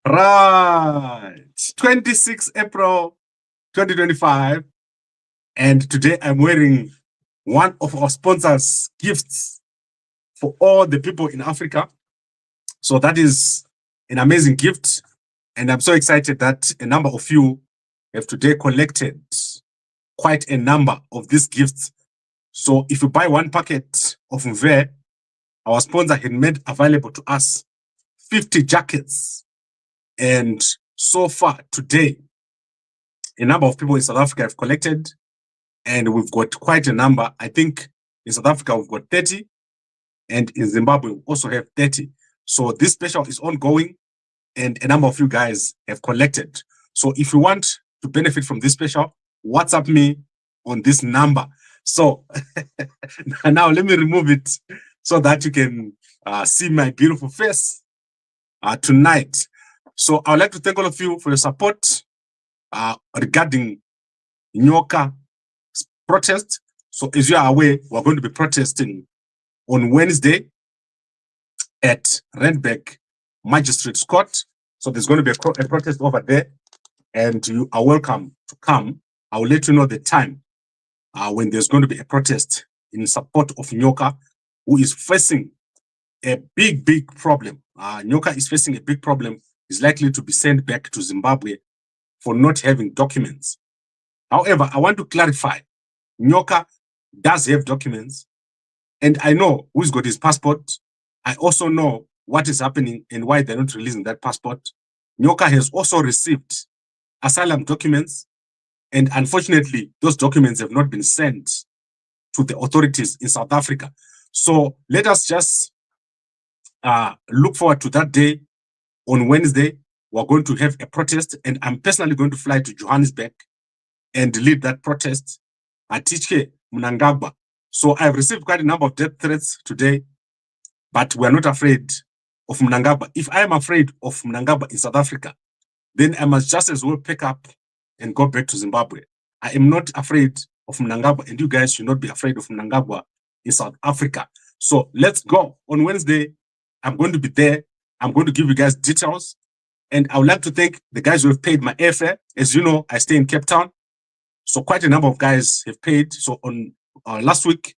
Right, 26 April 2025, and today I'm wearing one of our sponsors' gifts for all the people in Africa. So that is an amazing gift, and I'm so excited that a number of you have today collected quite a number of these gifts. So if you buy one packet of Mve, our sponsor had made available to us 50 jackets. And so far today, a number of people in South Africa have collected, and we've got quite a number. I think in South Africa, we've got 30, and in Zimbabwe, we also have 30. So this special is ongoing, and a number of you guys have collected. So if you want to benefit from this special, WhatsApp me on this number. So now let me remove it so that you can see my beautiful face tonight. So I would like to thank all of you for your support regarding Nyoka protest. So as you are aware, we're going to be protesting on Wednesday at Randburg Magistrates Court. So there's going to be a protest over there, and you are welcome to come. I will let you know the time when there's going to be a protest in support of Nyoka, who is facing a big problem. Nyoka is facing a big problem. Is likely to be sent back to Zimbabwe for not having documents. However, I want to clarify, Nyoka does have documents, and I know who's got his passport. I also know what is happening and why they're not releasing that passport. Nyoka has also received asylum documents, and unfortunately, those documents have not been sent to the authorities in South Africa. So let us just look forward to that day. On Wednesday, we're going to have a protest, and I'm personally going to fly to Johannesburg and lead that protest at Tiche Mnangagwa. So I've received quite a number of death threats today, but we're not afraid of Mnangagwa. If I am afraid of Mnangagwa in South Africa, then I must just as well pick up and go back to Zimbabwe. I am not afraid of Mnangagwa, and you guys should not be afraid of Mnangagwa in South Africa. So let's go. On Wednesday, I'm going to be there. I'm going to give you guys details, and I would like to thank the guys who have paid my airfare. As you know, I stay in Cape Town, so quite a number of guys have paid. So on last week,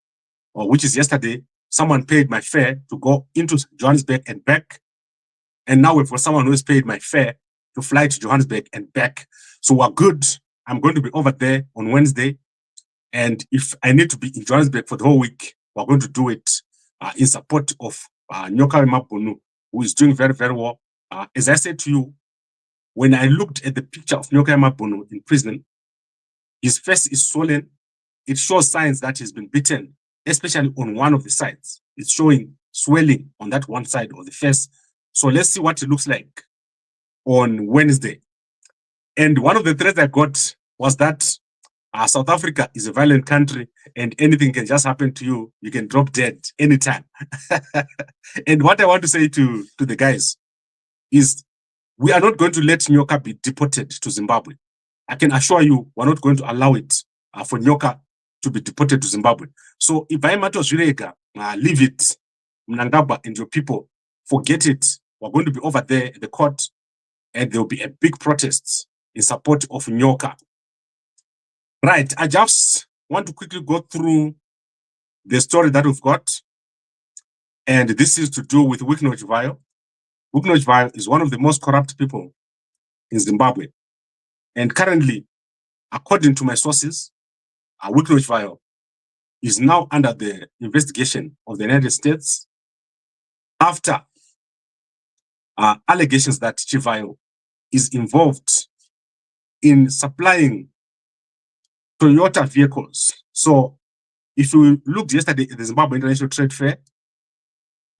which is yesterday, someone paid my fare to go into Johannesburg and back, and now we've got someone who has paid my fare to fly to Johannesburg and back. So we're good. I'm going to be over there on Wednesday, and if I need to be in Johannesburg for the whole week, we're going to do it in support of Nyoka Mabunu, who is doing very well. As I said to you, when I looked at the picture of Nyoka Mabunu in prison, his face is swollen. It shows signs that he's been beaten, especially on one of the sides. It's showing swelling on that one side of the face. So let's see what it looks like on Wednesday. And one of the threats I got was that South Africa is a violent country and anything can just happen to you. You can drop dead anytime. And what I want to say to the guys is we are not going to let Nyoka be deported to Zimbabwe. I can assure you we're not going to allow it for Nyoka to be deported to Zimbabwe. So if I am at Zimbabwe, leave it. Mnangagwa and your people, forget it. We're going to be over there at the court, and there will be a big protest in support of Nyoka. Right, I just want to quickly go through the story that we've got. And this is to do with Wicknell. Wicknell is one of the most corrupt people in Zimbabwe. And currently, according to my sources, Wicknell is now under the investigation of the United States after allegations that Chiwenga is involved in supplying Toyota vehicles. So if you looked yesterday at the Zimbabwe International Trade Fair,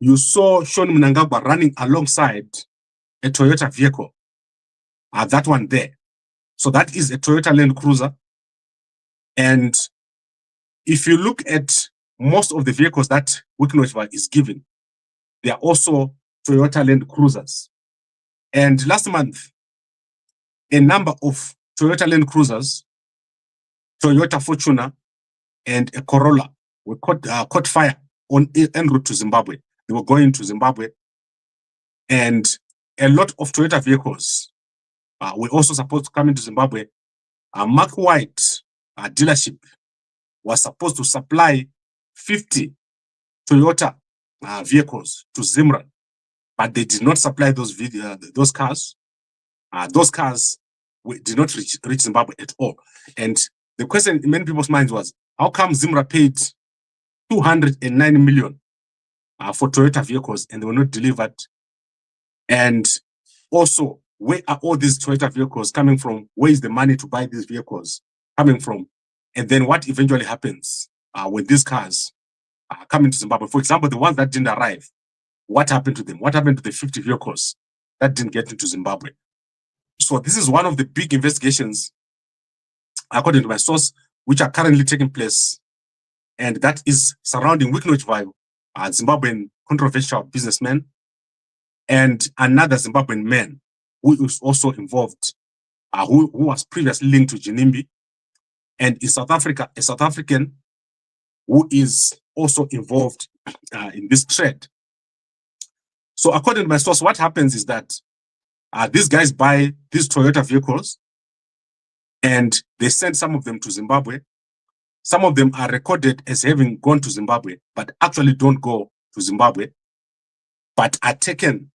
you saw Sean Mnangagwa running alongside a Toyota vehicle, that one there. So that is a Toyota Land Cruiser. And if you look at most of the vehicles that Wicknell is given, they are also Toyota Land Cruisers. And last month, a number of Toyota Land Cruisers, Toyota Fortuner, and a Corolla were caught fire en route to Zimbabwe. They were going to Zimbabwe, and a lot of Toyota vehicles were also supposed to come into Zimbabwe. Mark White dealership was supposed to supply 50 Toyota vehicles to Zimra, but they did not supply those cars. Those cars did not reach Zimbabwe at all. And the question in many people's minds was, how come Zimra paid 209 million for Toyota vehicles and they were not delivered? And also, where are all these Toyota vehicles coming from? Where is the money to buy these vehicles coming from? And then what eventually happens when these cars come into Zimbabwe? For example, the ones that didn't arrive, what happened to them? What happened to the 50 vehicles that didn't get into Zimbabwe? So this is one of the big investigations, according to my source, which are currently taking place. And that is surrounding Wicknell, a Zimbabwean controversial businessman, and another Zimbabwean man who is also involved, who was previously linked to Jinimbi, and in South Africa, a South African who is also involved in this trade. So according to my source, what happens is that these guys buy these Toyota vehicles and they send some of them to Zimbabwe. Some of them are recorded as having gone to Zimbabwe, but actually don't go to Zimbabwe, but are taken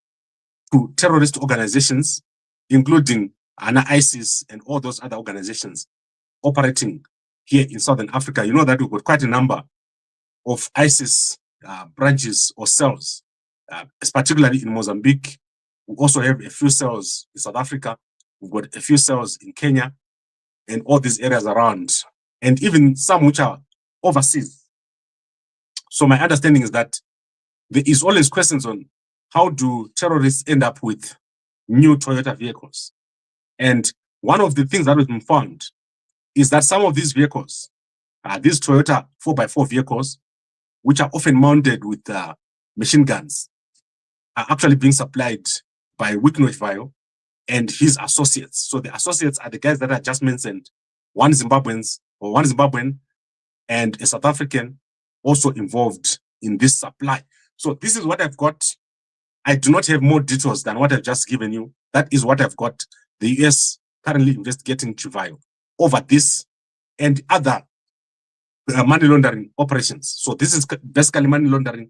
to terrorist organizations, including ISIS and all those other organizations operating here in Southern Africa. You know that we've got quite a number of ISIS branches or cells, particularly in Mozambique. We also have a few cells in South Africa. We've got a few cells in Kenya and all these areas around, and even some which are overseas. So my understanding is that there is always questions on how do terrorists end up with new Toyota vehicles. And one of the things that has been found is that some of these vehicles, these Toyota 4x4 vehicles, which are often mounted with machine guns, are actually being supplied by Wicknell and his associates. So the associates are the guys that I just mentioned, one Zimbabwean and a South African also involved in this supply. So this is what I've got. I do not have more details than what I've just given you. That is what I've got. The US currently investigating Chiwenga over this and other money laundering operations. So this is basically money laundering.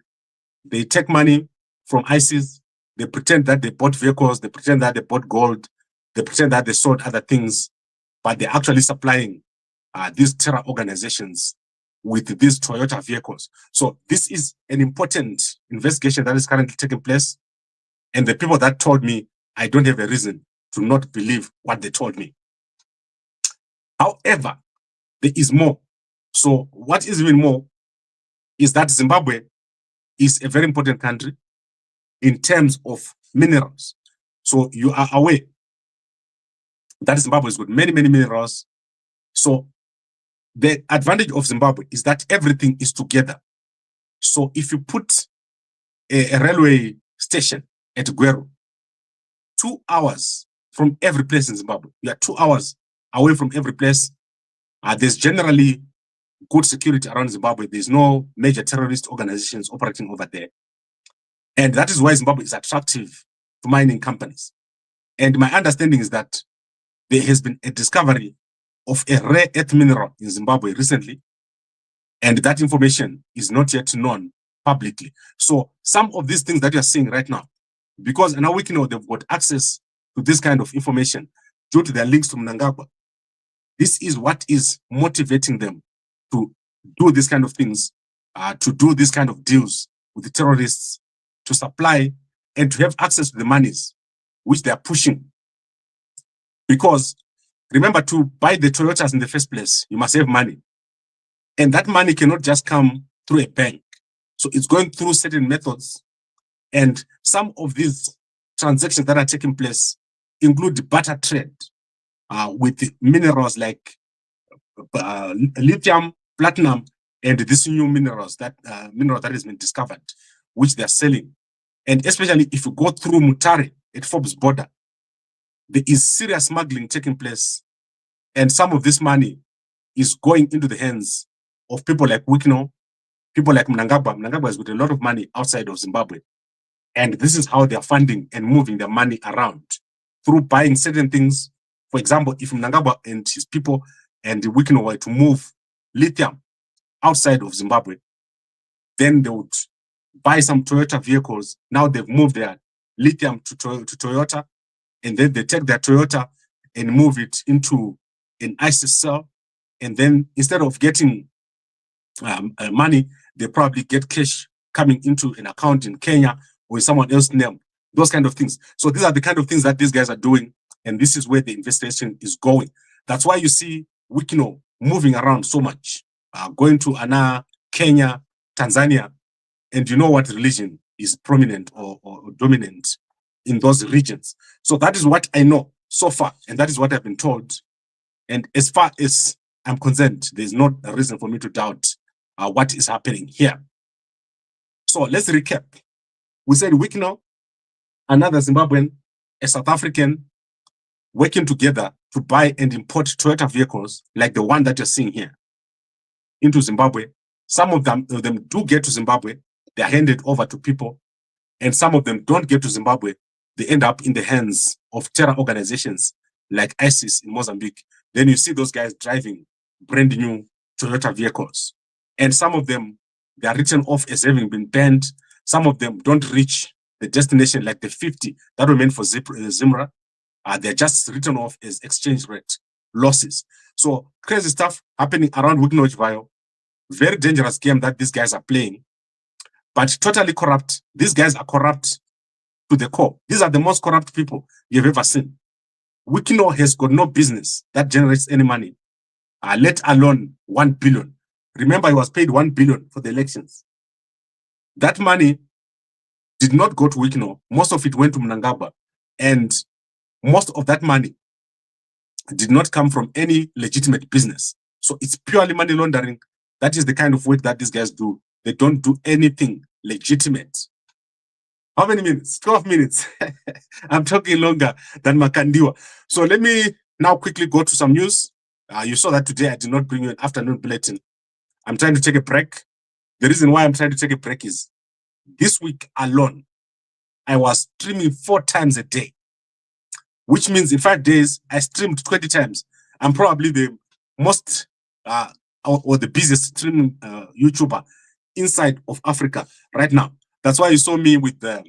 They take money from ISIS. They pretend that they bought vehicles. They pretend that they bought gold. They pretend that they sold other things, but they're actually supplying these terror organizations with these Toyota vehicles. So this is an important investigation that is currently taking place. And the people that told me, I don't have a reason to not believe what they told me. However, there is more. So what is even more is that Zimbabwe is a very important country in terms of minerals. So you are aware that Zimbabwe has got many, many minerals. So the advantage of Zimbabwe is that everything is together. So if you put a railway station at Gweru, 2 hours from every place in Zimbabwe, you are 2 hours away from every place. There's generally good security around Zimbabwe. There's no major terrorist organizations operating over there. And that is why Zimbabwe is attractive to mining companies. And my understanding is that there has been a discovery of a rare earth mineral in Zimbabwe recently, and that information is not yet known publicly. So some of these things that you're seeing right now, because now we know they've got access to this kind of information due to their links to Mnangagwa, this is what is motivating them to do this kind of things, to do this kind of deals with the terrorists, to supply and to have access to the monies which they are pushing. Because remember, to buy the Toyotas in the first place, you must have money. And that money cannot just come through a bank. So it's going through certain methods. And some of these transactions that are taking place include barter trade with minerals like lithium, platinum, and these new minerals that mineral that has been discovered, which they're selling. And especially if you go through Mutare at Forbes border, there is serious smuggling taking place. And some of this money is going into the hands of people like Wicknell People like Mnangagwa. Mnangagwa has got a lot of money outside of Zimbabwe. And this is how they're funding and moving their money around through buying certain things. For example, if Mnangagwa and his people and the Wicknell were to move lithium outside of Zimbabwe, then they would buy some Toyota vehicles. Now they've moved their lithium to Toyota, and then they take their Toyota and move it into an ISIS cell. And then instead of getting money, they probably get cash coming into an account in Kenya or in someone else's name, those kind of things. So these are the kind of things that these guys are doing, and this is where the investigation is going. That's why you see Wicknell moving around so much, going to Anna, Kenya, Tanzania, and you know what religion is prominent or dominant in those regions. So that is what I know so far, and that is what I've been told. And as far as I'm concerned, there's not a reason for me to doubt what is happening here. So let's recap. We said Wicknell, another Zimbabwean, a South African, working together to buy and import Toyota vehicles like the one that you're seeing here into Zimbabwe. Some of them do get to Zimbabwe, they're handed over to people, and some of them don't get to Zimbabwe. They end up in the hands of terror organizations like ISIS in Mozambique. Then you see those guys driving brand new Toyota vehicles. And some of them, they are written off as having been banned. Some of them don't reach the destination, like the 50 that were meant for Zimra. They're just written off as exchange rate losses. So crazy stuff happening around Wicknell. Very dangerous game that these guys are playing, but totally corrupt. These guys are corrupt to the core. These are the most corrupt people you've ever seen. Wicknell has got no business that generates any money, let alone 1 billion. Remember, he was paid 1 billion for the elections. That money did not go to Wicknell. Most of it went to Mnangagwa, and most of that money did not come from any legitimate business. So it's purely money laundering. That is the kind of work that these guys do. They don't do anything legitimate. How many minutes? 12 minutes. I'm talking longer than Makandiwa. So let me now quickly go to some news. You saw that today I did not bring you an afternoon bulletin. I'm trying to take a break. The reason why I'm trying to take a break is this week alone, I was streaming 4 times a day, which means in 5 days, I streamed 20 times. I'm probably the most or the busiest streaming YouTuber inside of Africa right now. That's why you saw me with the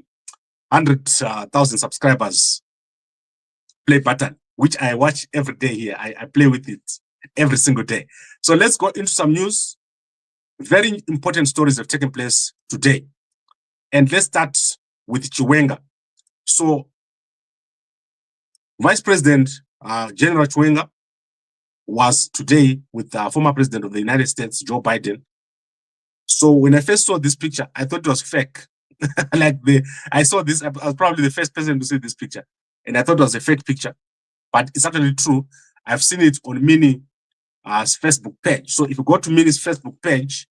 100,000 subscribers play button, which I watch every day here. I play with it every single day. So let's go into some news. Very important stories have taken place today. And let's start with Chiwenga. So Vice President General Chiwenga was today with the former president of the United States, Joe Biden. So when I first saw this picture, I thought it was fake. I saw this, I was probably the first person to see this picture, and I thought it was a fake picture, but it's actually true. I've seen it on Minnie's Facebook page. So if you go to Minnie's Facebook page,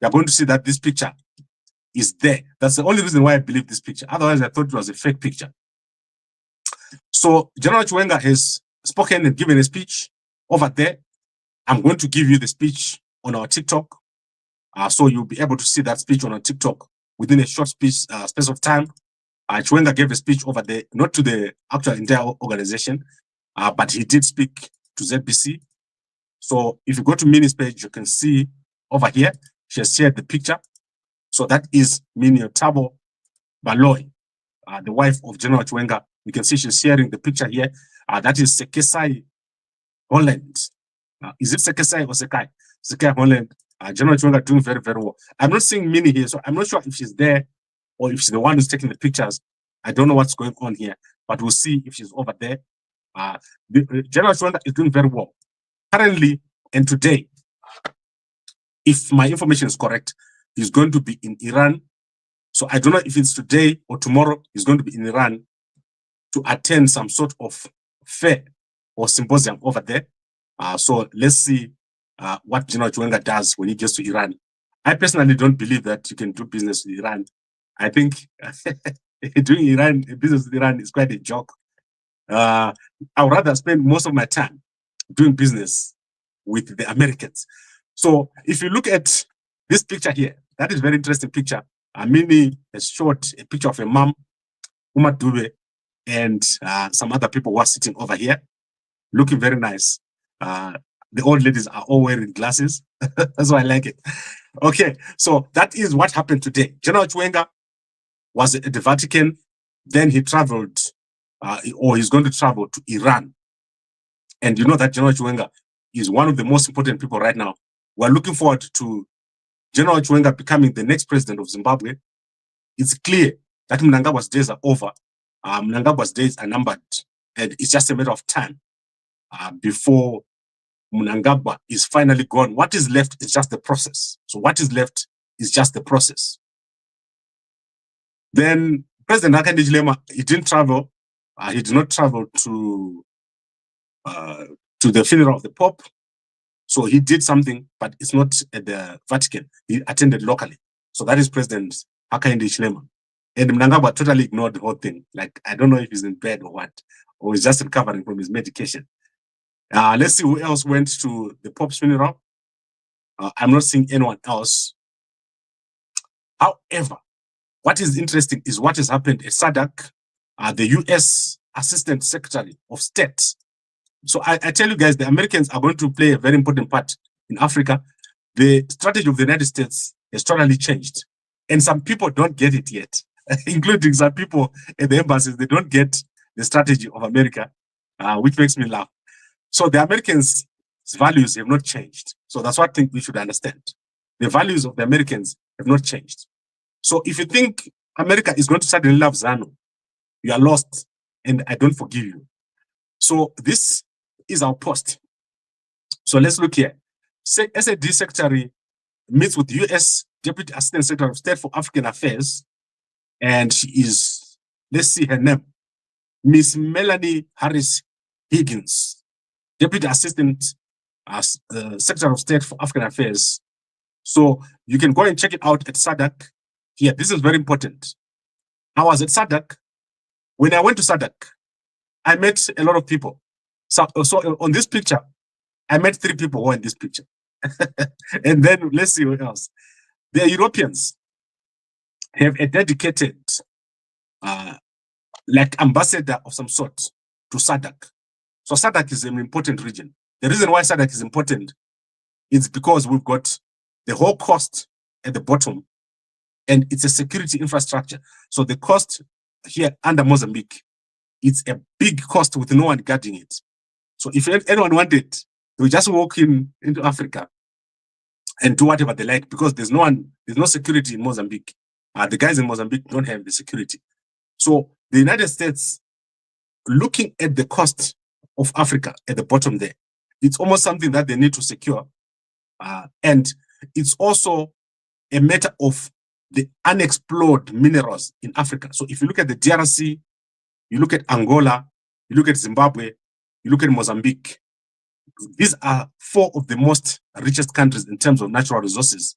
you're going to see that this picture is there. That's the only reason why I believe this picture. Otherwise, I thought it was a fake picture. So General Chiwenga has spoken and given a speech over there. I'm going to give you the speech on our TikTok. So you'll be able to see that speech on our TikTok within a short space of time. Chiwenga gave a speech over there, not to the actual entire organization, but he did speak to ZBC. So if you go to Minnie's page, you can see over here, she has shared the picture. So that is Minnie Tabo Baloy, the wife of General Chiwenga. You can see she's sharing the picture here. That is Sekesai Holland. Is it Sekesai or Sekai? Sekai Holland. General Chiwenga doing very, very well. I'm not seeing Minnie here, so I'm not sure if she's there or if she's the one who's taking the pictures. I don't know what's going on here, but we'll see if she's over there. General Chiwenga is doing very well. Currently, and today, if my information is correct, he's going to be in Iran. So I don't know if it's today or tomorrow, he's going to be in Iran to attend some sort of fair or symposium over there. So let's see what General Chiwenga does when he gets to Iran. I personally don't believe that you can do business with Iran. I think doing business with Iran is quite a joke. I would rather spend most of my time doing business with the Americans. So if you look at this picture here, that is very interesting picture. Mini has showed a picture of a mom, Uma Dube, and some other people who are sitting over here, looking very nice. The old ladies are all wearing glasses. That's why I like it. Okay, so that is what happened today. General Chiwenga was at the Vatican. Then he traveled, or he's going to travel to Iran. And you know that General Chiwenga is one of the most important people right now. We're looking forward to General Chiwenga becoming the next president of Zimbabwe. It's clear that Mnangagwa's days are over. Mnangagwa's days are numbered. And it's just a matter of time before Mnangagwa is finally gone. What is left is just the process. So what is left is just the process. Then President Hakainde Hichilema, he didn't travel. He did not travel to the funeral of the Pope. So he did something, but it's not at the Vatican. He attended locally. So that is President Hakainde Hichilema. And Mnangagwa totally ignored the whole thing. Like, I don't know if he's in bed or what, or he's just recovering from his medication. Let's see who else went to the Pope's funeral. I'm not seeing anyone else. However, what is interesting is what has happened at SADC, the US Assistant Secretary of State. So I tell you guys, the Americans are going to play a very important part in Africa. The strategy of the United States has totally changed. And some people don't get it yet, including some people at the embassies. They don't get the strategy of America, which makes me laugh. So the Americans' values have not changed. So that's what I think we should understand. The values of the Americans have not changed. So if you think America is going to suddenly love ZANU, you are lost, and I don't forgive you. So this is our post. So let's look here. SADC Secretary meets with U.S. Deputy Assistant Secretary of State for African Affairs, and she is, let's see her name, Miss Melanie Harris Higgins, Deputy Assistant Secretary of State for African Affairs. So you can go and check it out at SADC. Here, this is very important. I was at SADC. When I went to SADC, I met a lot of people. So on this picture, I met 3 people who are in this picture. And then let's see what else. The Europeans have a dedicated like ambassador of some sort to SADC. So SADC is an important region. The reason why SADC is important is because we've got the whole coast at the bottom, and it's a security infrastructure. So the coast here under Mozambique, it's a big coast with no one guarding it. So if anyone wanted, they would just walk into Africa and do whatever they like, because there's no security in Mozambique. The guys in Mozambique don't have the security. So the United States, looking at the cost of Africa at the bottom there, it's almost something that they need to secure. And it's also a matter of the unexplored minerals in Africa. So if you look at the DRC, you look at Angola, you look at Zimbabwe, you look at Mozambique, these are 4 of the most richest countries in terms of natural resources,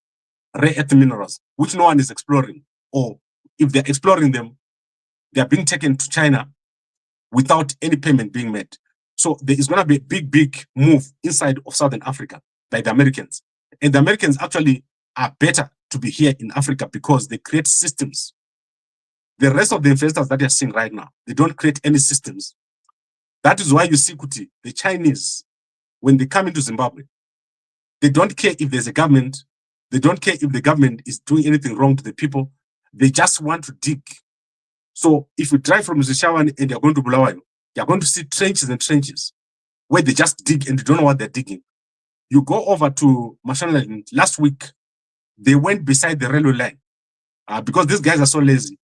rare earth minerals, which no one is exploring. Or if they're exploring them, they're being taken to China without any payment being made. So there is going to be a big move inside of Southern Africa by the Americans. And the Americans actually are better to be here in Africa because they create systems. The rest of the investors that you're seeing right now, they don't create any systems. That is why you see Kuti, the Chinese, when they come into Zimbabwe, they don't care if there's a government. They don't care if the government is doing anything wrong to the people. They just want to dig. So if you drive from Zishawan and you're going to Bulawayo, you're going to see trenches and trenches where they just dig and they don't know what they're digging. You go over to Mashonaland last week, they went beside the railway line because these guys are so lazy.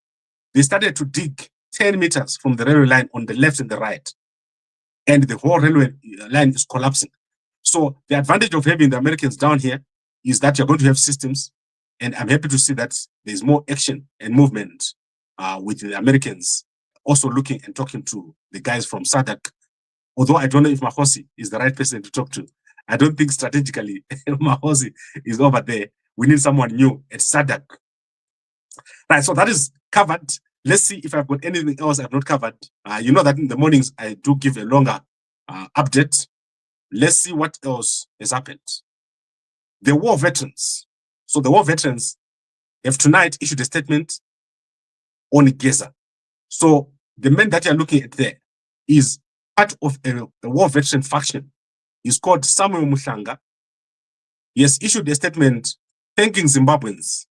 They started to dig 10 meters from the railway line on the left and the right. And the whole railway line is collapsing. So the advantage of having the Americans down here is that you're going to have systems. And I'm happy to see that there's more action and movement with the Americans also looking and talking to the guys from SADC. Although I don't know if Mahosi is the right person to talk to. I don't think strategically Mahosi is over there. We need someone new at SADC. Right, so that is covered. Let's see if I've got anything else I've not covered. You know that in the mornings I do give a longer update. Let's see what else has happened. The war veterans. So the war veterans, have tonight issued a statement on Geza. So the man that you're looking at there is part of a war veteran faction. He's called Samuel Muhlanga. He has issued a statement thanking Zimbabweans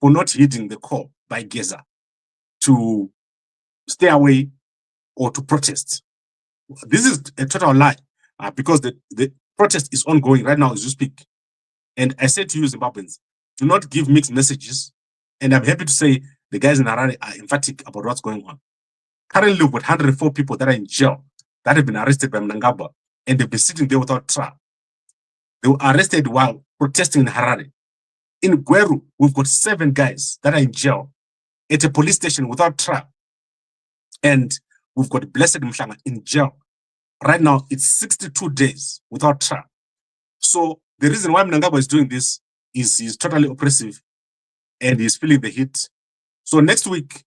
for not heeding the call by Geza to stay away or to protest. This is a total lie because the protest is ongoing right now as you speak. And I say to you, Zimbabweans, do not give mixed messages. And I'm happy to say the guys in Harare are emphatic about what's going on. Currently, we've got 104 people that are in jail that have been arrested by Mnangagwa, and they've been sitting there without trial. They were arrested while protesting in Harare. In Gweru, we've got 7 guys that are in jail at a police station without trial. And we've got Blessed Mhlanga in jail. Right now, it's 62 days without trial. So the reason why Mnangagwa is doing this is he's totally oppressive and he's feeling the heat. So next week,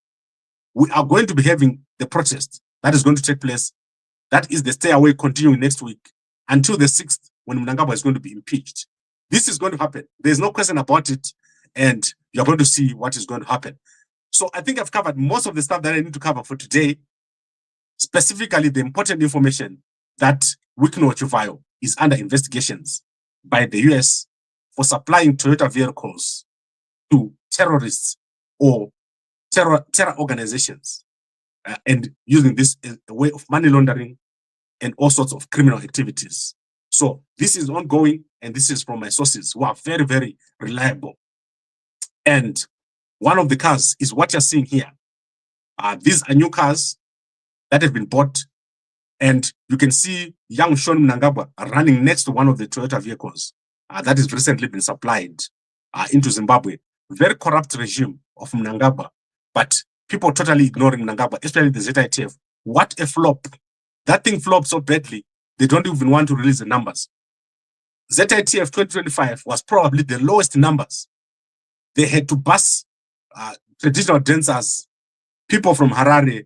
we are going to be having the protest that is going to take place. That is the stay away continuing next week until the 6th when Mnangagwa is going to be impeached. This is going to happen. There's no question about it. And you're going to see what is going to happen. So I think I've covered most of the stuff that I need to cover for today, specifically the important information that Wicknell is under investigations by the US for supplying Toyota vehicles to terrorists or terror organizations and using this as a way of money laundering and all sorts of criminal activities. So this is ongoing, and this is from my sources who are very, very reliable. And one of the cars is what you're seeing here. These are new cars that have been bought, and you can see young Sean Mnangagwa running next to one of the Toyota vehicles that has recently been supplied into Zimbabwe. Very corrupt regime of Mnangagwa, but people totally ignoring Mnangagwa, especially the ZITF. What a flop. That thing flopped so badly, they don't even want to release the numbers. ZITF 2025 was probably the lowest numbers. They had to bus traditional dancers, people from Harare,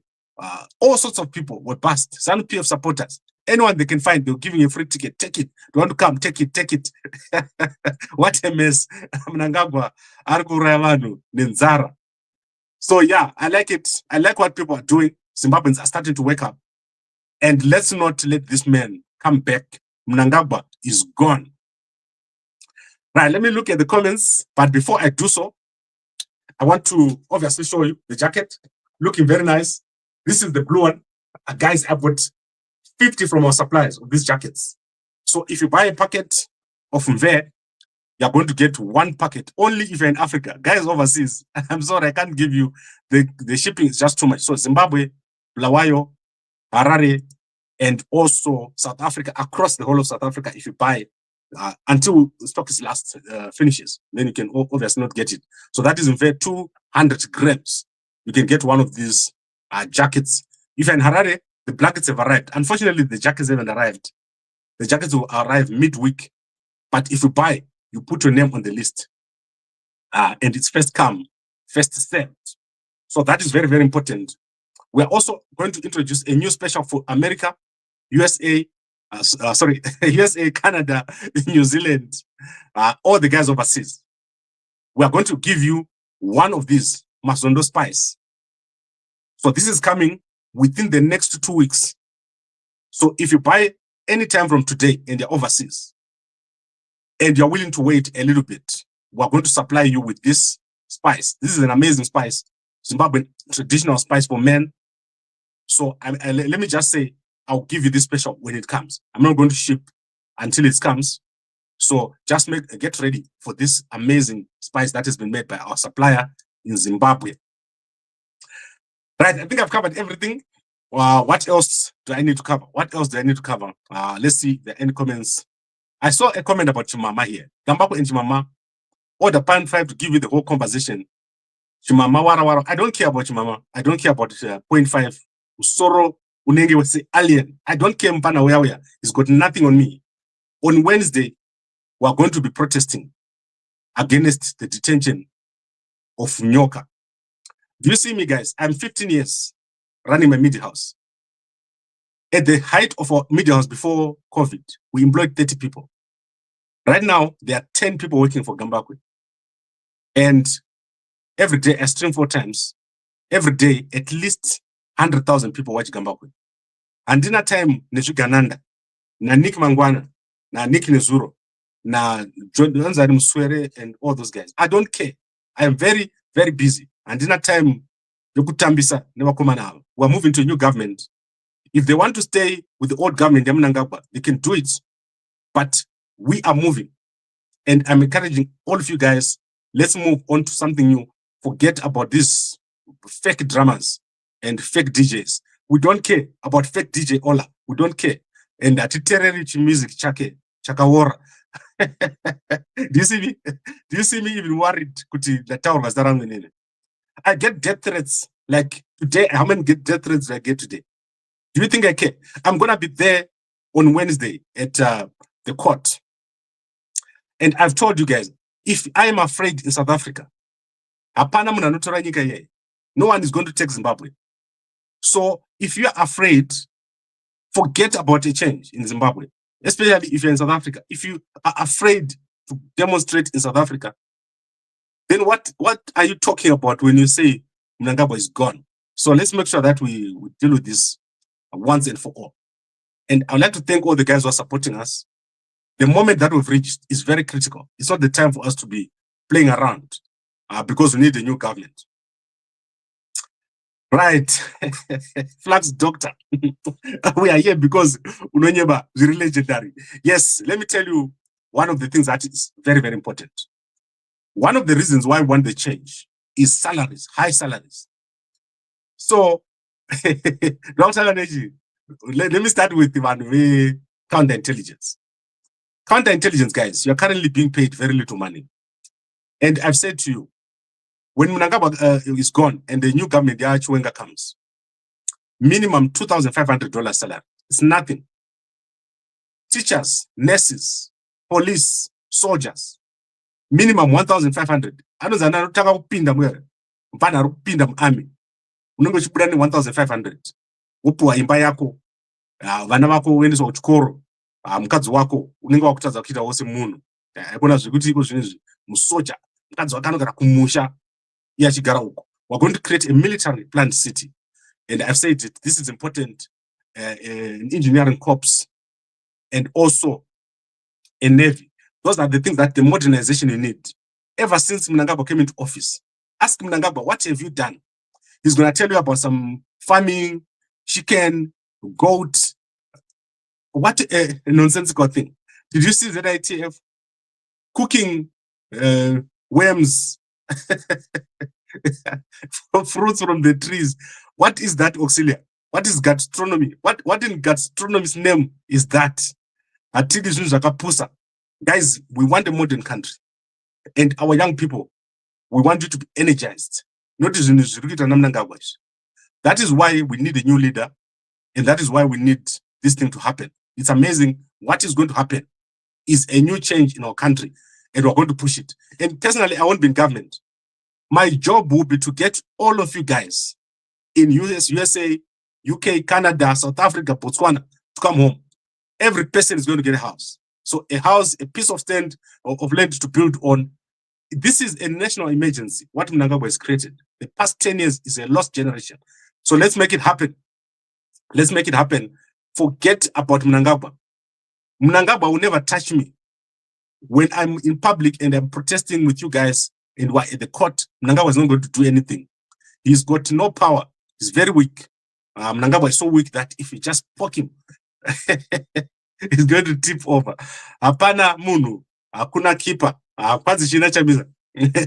all sorts of people were bussed. Some PF supporters, anyone they can find, they're giving you a free ticket. Take it. They want to come, take it, take it. What a mess. Mnangagwa, Arkurayamanu, Nenzara. So yeah, I like it. I like what people are doing. Zimbabweans are starting to wake up. And let's not let this man come back. Mnangagwa is gone. Right, let me look at the comments. But before I do so, I want to obviously show you the jacket. Looking very nice. This is the blue one. Guys, I bought 50 from our suppliers of these jackets. So if you buy a packet of Mve, you're going to get 1 packet only if you're in Africa. Guys overseas, I'm sorry, I can't give you. The shipping is just too much. So Zimbabwe, Bulawayo, Harare, and also South Africa, across the whole of South Africa, if you buy until the stock is last finishes, then you can obviously not get it. So that is in fact 200 grams. You can get one of these jackets. If you're in Harare, the blankets have arrived. Unfortunately, the jackets haven't arrived. The jackets will arrive midweek. But if you buy, you put your name on the list. And it's first come, first served. So that is very, very important. We're also going to introduce a new special for America, USA, USA, Canada, New Zealand, all the guys overseas. We are going to give you one of these Mazondo spice. So this is coming within the next 2 weeks. So if you buy anytime from today and you're overseas and you're willing to wait a little bit, we're going to supply you with this spice. This is an amazing spice, Zimbabwean traditional spice for men. So let me just say, I'll give you this special when it comes. I'm not going to ship until it comes. So just get ready for this amazing spice that has been made by our supplier in Zimbabwe. Right, I think I've covered everything. What else do I need to cover? What else do I need to cover? Let's see if there are any comments. I saw a comment about Chimama here. Gambakwe and Chimama, or the pan 5 to give you the whole conversation. Chimama, wara. I don't care about Chimama. I don't care about 0.5. Usoro, Unenge will say alien. I don't care Mpana where. It's got nothing on me. On Wednesday, we are going to be protesting against the detention of Nyoka. Do you see me, guys? I'm 15 years running my media house. At the height of our media house before COVID, we employed 30 people. Right now, there are 10 people working for Gambakwe. And Every day I stream 4 times. Every day, at least 100,000 people watch Gambakwe. And dinner time, Gananda, na Nick Mangwana, na Nick Nezuro, na John Muswere, and all those guys. I don't care. I am very, very busy. And dinner time, Yokutambisa, never come now. We're moving to a new government. If they want to stay with the old government, they can do it. But we are moving. And I'm encouraging all of you guys, let's move on to something new. Forget about these fake dramas and fake DJs. We don't care about fake DJ Ola. We don't care. And that terrorism music chakawara. Do you see me? Do you see me even worried? I get death threats like today. How many death threats do I get today? Do you think I care? I'm gonna be there on Wednesday at the court. And I've told you guys, if I am afraid in South Africa, no one is going to take Zimbabwe. So if you are afraid, forget about a change in Zimbabwe, especially if you're in South Africa. If you are afraid to demonstrate in South Africa, then what are you talking about when you say Mnangagwa is gone? So let's make sure that we deal with this once and for all. And I'd like to thank all the guys who are supporting us. The moment that we've reached is very critical. It's not the time for us to be playing around because we need a new government. Right. Flags doctor. We are here because Unonyeba is legendary. Yes, let me tell you one of the things that is very, very important. One of the reasons why we want the change is salaries, high salaries. So, let me start with the counterintelligence. Counterintelligence, guys, you're currently being paid very little money. And I've said to you, when Mnangagwa is gone and the new government, the Chiwenga, comes, minimum $2,500 salary. It's nothing. Teachers, nurses, police, soldiers, minimum 1,500. I don't know army. Unongo chipurani 1,500. Upuwa imba yako, vana vako uendeswa kuchikoro, mukadzi wako unenge wakutadza kuita wose munhu. Haikona zvekuti iko zvinezvi musoja, mukadzi wake anogara kumusha. We're going to create a military planned city. And I've said it, this is important in engineering corps and also a navy. Those are the things that the modernization you need. Ever since Mnangagwa came into office, ask Mnangagwa, what have you done? He's going to tell you about some farming, chicken, goat. What a nonsensical thing. Did you see that ITF cooking worms? Fruits from the trees. What is that, Auxilia? What is gastronomy? What in gastronomy's name is that? Guys, we want a modern country. And our young people, we want you to be energized. That is why we need a new leader. And that is why we need this thing to happen. It's amazing. What is going to happen is a new change in our country. And we're going to push it. And personally, I won't be in government. My job will be to get all of you guys in USA, UK, Canada, South Africa, Botswana to come home. Every person is going to get a house. So a house, a piece of land of land to build on. This is a national emergency. What Mnangagwa has created. The past 10 years is a lost generation. So let's make it happen. Let's make it happen. Forget about Mnangagwa. Mnangagwa will never touch me. When I'm in public and I'm protesting with you guys and we're at the court, Mnangagwa is not going to do anything. He's got no power. He's very weak. Mnangagwa is so weak that if you just poke him, he's going to tip over. Hapana munu, hakuna kipa, kwanzi shina chamiza,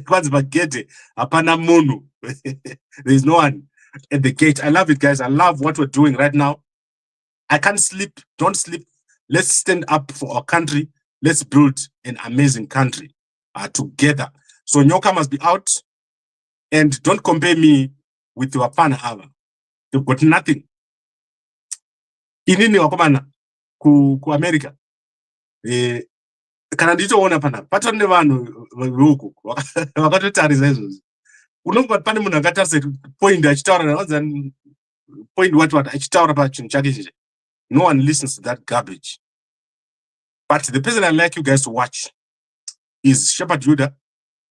kwanzi bagete, hapana munu. There is no one at the gate. I love it, guys. I love what we're doing right now. I can't sleep. Don't sleep. Let's stand up for our country. Let's build an amazing country together. So Nyoka must be out. And don't compare me with your partner. You've got nothing. Inini wakomana ku America. Kana ndichoona pana patone vanhu huku vakatotarisa izvozvo. Unongo pane munhu akatarisa point achitaura point what achitaura pachinhu chake izvi. No one listens to that garbage. But the person I'd like you guys to watch is Shepherd Judah,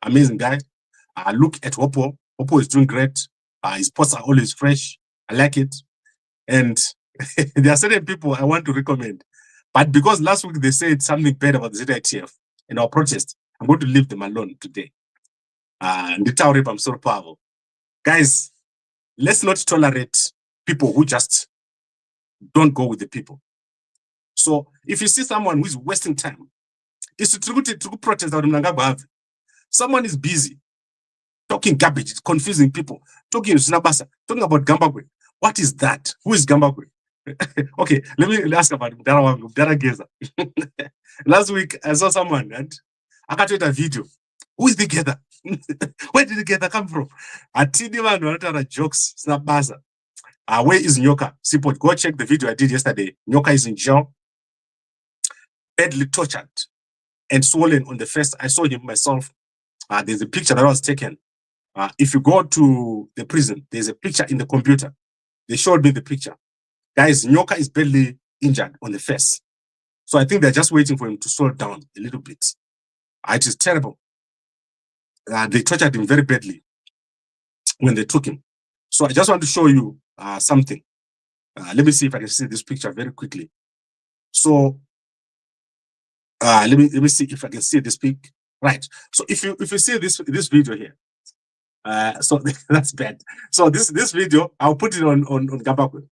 amazing guy. Look at Hopo. Hopo is doing great. His posts are always fresh. I like it. And there are certain people I want to recommend. But because last week they said something bad about the ZITF in our protest, I'm going to leave them alone today. I'm so powerful. Guys, let's not tolerate people who just don't go with the people. So if you see someone who is wasting time, it's to protest out of someone is busy talking garbage, confusing people, talking Sinabasa, talking about Gambakwe. What is that? Who is Gambakwe? Okay, let me ask about Geza. Last week I saw someone and I got a video. Who is the Geza? Where did the Geza come from? I did even jokes, Snapbasa. Where is Nyoka? Simple, go check the video I did yesterday. Nyoka is in jail, badly tortured and swollen on the face. I saw him myself. There's a picture that was taken. If you go to the prison, there's a picture in the computer. They showed me the picture. Guys, Nyoka is badly injured on the face. So I think they're just waiting for him to slow down a little bit. It is terrible. They tortured him very badly when they took him. So I just want to show you something. Let me see if I can see this picture very quickly. So let me see if I can see this pic. Right. So if you see this video here, so that's bad. So this video, I'll put it on Gambakwe.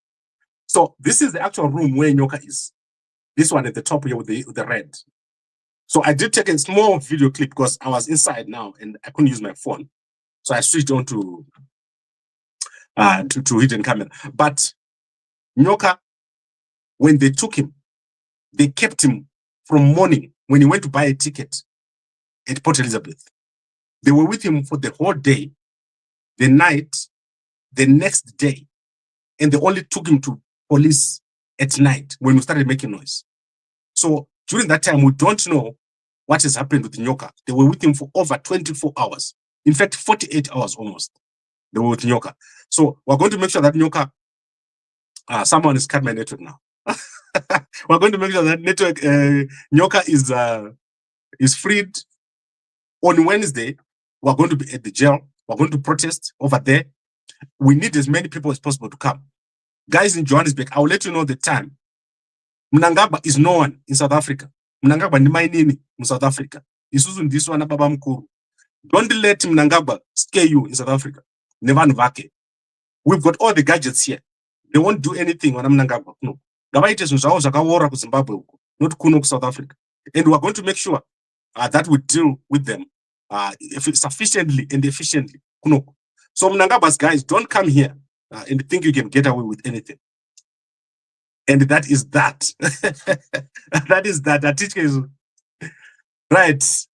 So this is the actual room where Nyoka is. This one at the top here with the red. So I did take a small video clip because I was inside now and I couldn't use my phone. So I switched on to hidden camera. But Nyoka, when they took him, they kept him from morning when he went to buy a ticket at Port Elizabeth. They were with him for the whole day, the night, the next day, and they only took him to police at night when we started making noise. So during that time, we don't know what has happened with Nyoka. They were with him for over 24 hours. In fact, 48 hours almost. They were with Nyoka. So we're going to make sure that Nyoka, someone has cut my network now. We're going to make sure that network Nyoka is freed. On Wednesday, we're going to be at the jail. We're going to protest over there. We need as many people as possible to come. Guys in Johannesburg, I will let you know the time. Mnangagwa is no one in South Africa. Mnangagwa ni mainini in South Africa. Isuzu this one baba mkuru. Don't let Mnangagwa scare you in South Africa. Never vake. We've got all the gadgets here. They won't do anything when Mnangagwa. No. Gabaite zunzawo zakawora ku Zimbabwe not kuno South Africa. And we're going to make sure that we deal with them sufficiently and efficiently. So Mnangagwa's guys, don't come here and think you can get away with anything. And that is that. That is that. That teacher is right.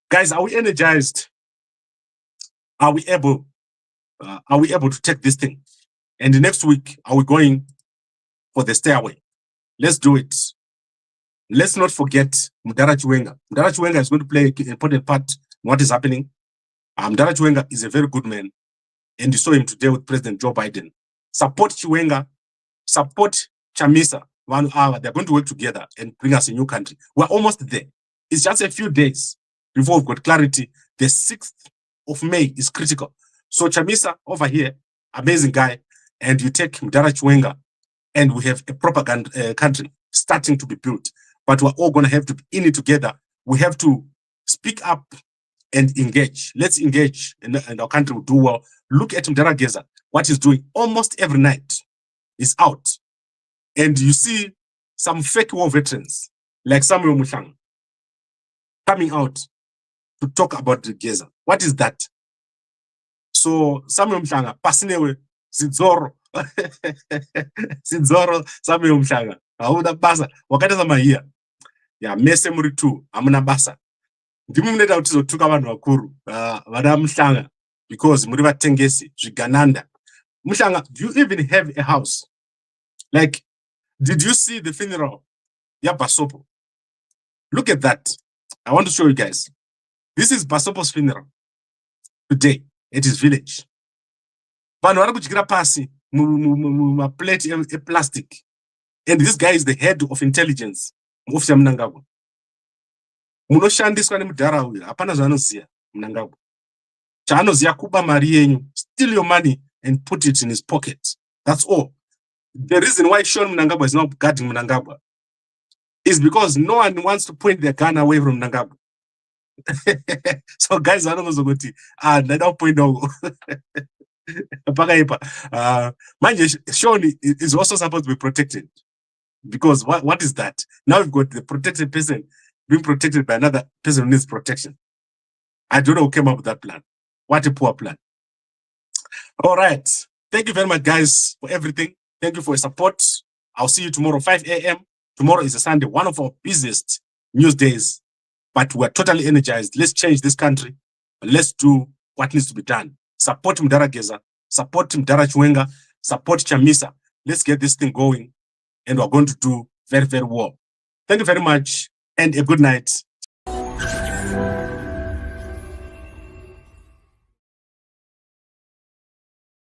Guys, are we energized? Are we able to take this thing? And next week, are we going for the stairway? Let's do it. Let's not forget Mudara Chiwenga. Mudara Chiwenga is going to play an important part in what is happening. Mudara Chiwenga is a very good man. And you saw him today with President Joe Biden. Support Chiwenga. Support Chamisa. 1 hour. They're going to work together and bring us a new country. We're almost there. It's just a few days before we've got clarity. The 6th of May is critical. So Chamisa over here, amazing guy. And you take Mudara Chiwenga and we have a proper country starting to be built. But we're all going to have to be in it together. We have to speak up and engage. Let's engage, and our country will do well. Look at Mdara Geza, what he's doing almost every night is out. And you see some fake war veterans like Samuel Mushang coming out to talk about the Geza. What is that? So Samuel Mushanga, Pasinewe, Zidzoro, Zidzoro, Samuel Mushanga. Ahuda basa, wakati zama here. Ya mese muri tu, amuna basa. Ndimu mneta utizo tuka vanhu vakuru, vada Mushanga, because muri vatengesi, zvigananda. Mushanga, do you even have a house? Like, did you see the funeral? Ya Basopo. Look at that. I want to show you guys. This is Basopo's funeral today at his village. Vanhu vari kudyira pasi plate a plastic. And this guy is the head of intelligence. Officer Mnangagwa. Munoshandiswa nemudhara uyu, hapana zvaanoziya Mnangagwa. Chaanoziya kuba mari yenyu, steal your money and put it in his pocket. That's all. The reason why Sean Mnangagwa is not guarding Mnangagwa is because no one wants to point their gun away from Mnangagwa. So guys, I don't know what don't point out. Sean is also supposed to be protected. Because what is that? Now we've got the protected person being protected by another person who needs protection. I don't know who came up with that plan. What a poor plan. All right. Thank you very much, guys, for everything. Thank you for your support. I'll see you tomorrow, 5 a.m. Tomorrow is a Sunday, one of our busiest news days. But we're totally energized. Let's change this country. Let's do what needs to be done. Support Mdara Geza. Support Mdara Chiwenga. Support Chamisa. Let's get this thing going. And we're going to do very, very well. Thank you very much. And a good night.